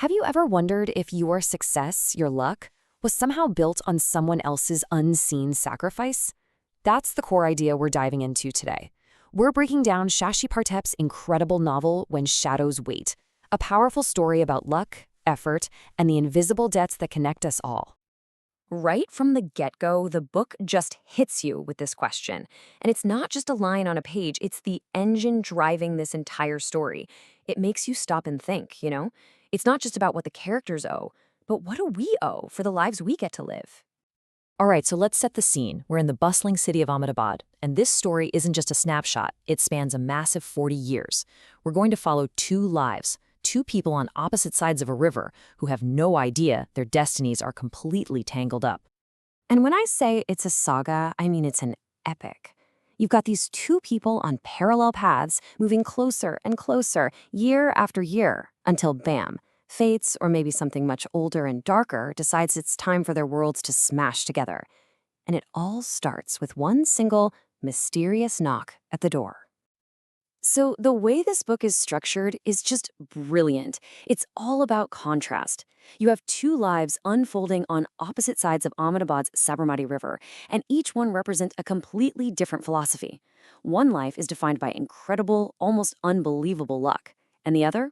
Have you ever wondered if your success, your luck, was somehow built on someone else's unseen sacrifice? That's the core idea we're diving into today. We're breaking down Shashi Partap's incredible novel, When Shadows Wait, a powerful story about luck, effort, and the invisible debts that connect us all. Right from the get-go, the book just hits you with this question. And it's not just a line on a page, it's the engine driving this entire story. It makes you stop and think. It's not just about what the characters owe, but what do we owe for the lives we get to live? All right, so let's set the scene. We're in the bustling city of Ahmedabad, and this story isn't just a snapshot. It spans a massive 40 years. We're going to follow two lives, two people on opposite sides of a river who have no idea their destinies are completely tangled up. And when I say it's a saga, I mean it's an epic. You've got these two people on parallel paths moving closer and closer year after year until bam, fates, or maybe something much older and darker, decides it's time for their worlds to smash together. And it all starts with one single, mysterious knock at the door. So the way this book is structured is just brilliant. It's all about contrast. You have two lives unfolding on opposite sides of Ahmedabad's Sabarmati River, and each one represents a completely different philosophy. One life is defined by incredible, almost unbelievable luck, and the other?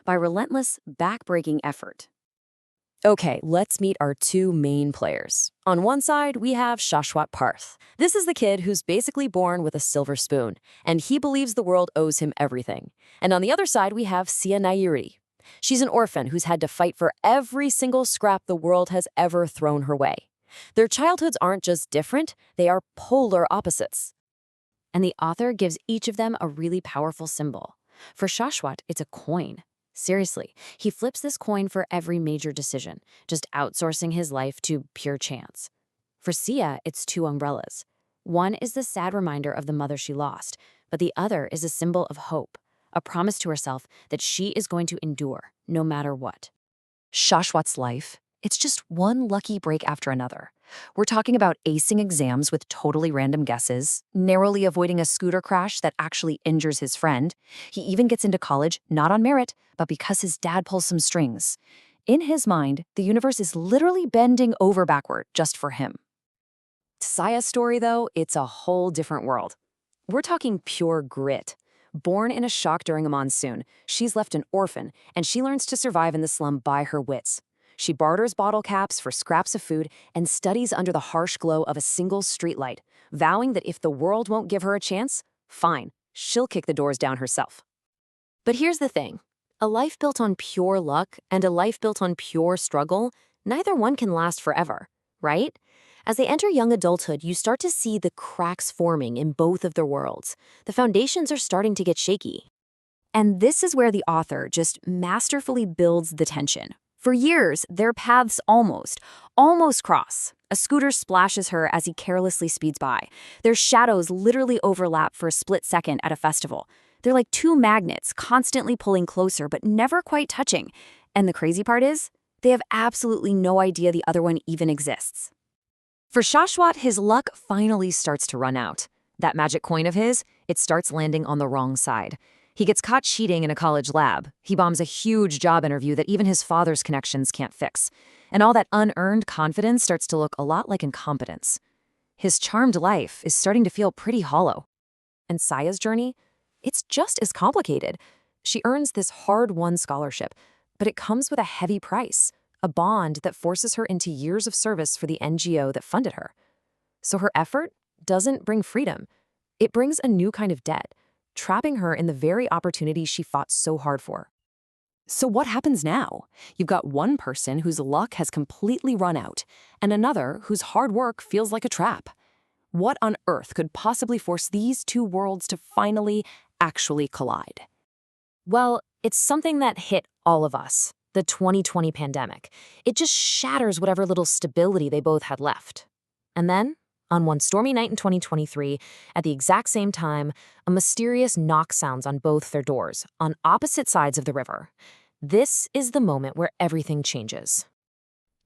By relentless, back-breaking effort. Okay, let's meet our two main players. On one side, we have Shashwat Parth. This is the kid who's basically born with a silver spoon, and he believes the world owes him everything. And on the other side, we have Siya Nayiri. She's an orphan who's had to fight for every single scrap the world has ever thrown her way. Their childhoods aren't just different, they are polar opposites. And the author gives each of them a really powerful symbol. For Shashwat, it's a coin. Seriously, he flips this coin for every major decision, just outsourcing his life to pure chance. For Siya, it's two umbrellas. One is the sad reminder of the mother she lost, but the other is a symbol of hope, a promise to herself that she is going to endure, no matter what. Shashwat's life, it's just one lucky break after another. We're talking about acing exams with totally random guesses, narrowly avoiding a scooter crash that actually injures his friend. He even gets into college, not on merit, but because his dad pulls some strings. In his mind, the universe is literally bending over backward just for him. Siya's story, though, it's a whole different world. We're talking pure grit. Born in a shock during a monsoon, she's left an orphan, and she learns to survive in the slum by her wits. She barters bottle caps for scraps of food and studies under the harsh glow of a single streetlight, vowing that if the world won't give her a chance, fine, she'll kick the doors down herself. But here's the thing. A life built on pure luck and a life built on pure struggle, neither one can last forever, right? As they enter young adulthood, you start to see the cracks forming in both of their worlds. The foundations are starting to get shaky. And this is where the author just masterfully builds the tension. For years, their paths almost cross. A scooter splashes her as he carelessly speeds by. Their shadows literally overlap for a split second at a festival. They're like two magnets, constantly pulling closer but never quite touching. And the crazy part is, they have absolutely no idea the other one even exists. For Shashwat, his luck finally starts to run out. That magic coin of his, it starts landing on the wrong side. He gets caught cheating in a college lab. He bombs a huge job interview that even his father's connections can't fix. And all that unearned confidence starts to look a lot like incompetence. His charmed life is starting to feel pretty hollow. And Siya's journey? It's just as complicated. She earns this hard-won scholarship, but it comes with a heavy price, a bond that forces her into years of service for the NGO that funded her. So her effort doesn't bring freedom. It brings a new kind of debt, trapping her in the very opportunity she fought so hard for. So what happens now? You've got one person whose luck has completely run out, and another whose hard work feels like a trap. What on earth could possibly force these two worlds to finally, actually collide? Well, it's something that hit all of us, the 2020 pandemic. It just shatters whatever little stability they both had left. And then, on one stormy night in 2023, at the exact same time, a mysterious knock sounds on both their doors, on opposite sides of the river. This is the moment where everything changes.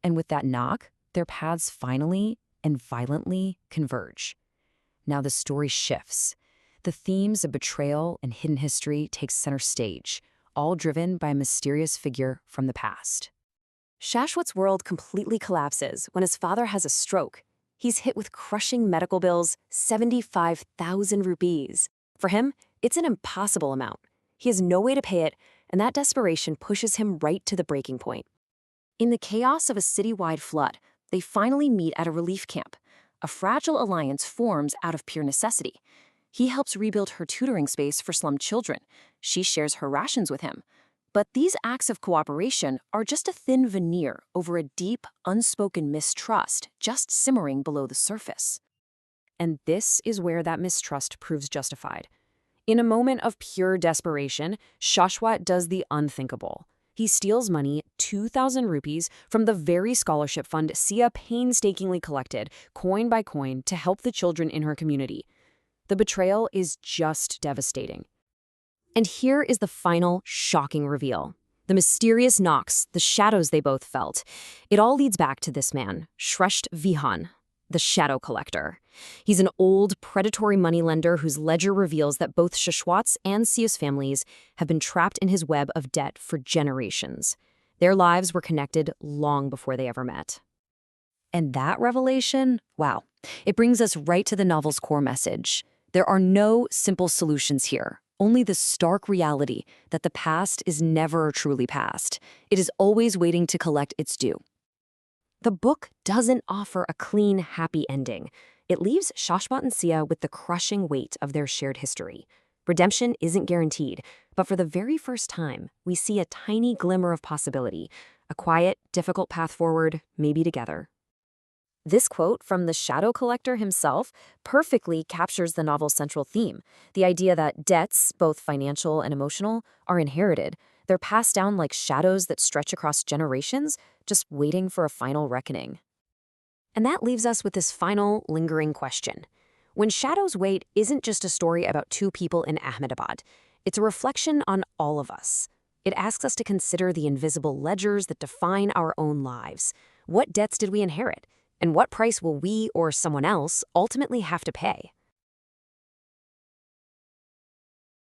And with that knock, their paths finally and violently converge. Now the story shifts. The themes of betrayal and hidden history take center stage, all driven by a mysterious figure from the past. Shashwat's world completely collapses when his father has a stroke. He's hit with crushing medical bills, 75,000 rupees. For him, it's an impossible amount. He has no way to pay it, and that desperation pushes him right to the breaking point. In the chaos of a citywide flood, they finally meet at a relief camp. A fragile alliance forms out of pure necessity. He helps rebuild her tutoring space for slum children. She shares her rations with him. But these acts of cooperation are just a thin veneer over a deep, unspoken mistrust just simmering below the surface. And this is where that mistrust proves justified. In a moment of pure desperation, Shashwat does the unthinkable. He steals money, 2,000 rupees, from the very scholarship fund Siya painstakingly collected, coin by coin, to help the children in her community. The betrayal is just devastating. And here is the final, shocking reveal. The mysterious knocks, the shadows they both felt. It all leads back to this man, Shashwat Siya, the shadow collector. He's an old, predatory moneylender whose ledger reveals that both Shashwat's and Siya's families have been trapped in his web of debt for generations. Their lives were connected long before they ever met. And that revelation, wow, it brings us right to the novel's core message. There are no simple solutions here. Only the stark reality that the past is never truly past. It is always waiting to collect its due. The book doesn't offer a clean, happy ending. It leaves Shashwat and Siya with the crushing weight of their shared history. Redemption isn't guaranteed, but for the very first time, we see a tiny glimmer of possibility, a quiet, difficult path forward, maybe together. This quote from the shadow collector himself perfectly captures the novel's central theme, the idea that debts, both financial and emotional, are inherited. They're passed down like shadows that stretch across generations, just waiting for a final reckoning. And that leaves us with this final, lingering question. When Shadows Wait isn't just a story about two people in Ahmedabad, it's a reflection on all of us. It asks us to consider the invisible ledgers that define our own lives. What debts did we inherit? And what price will we or someone else ultimately have to pay?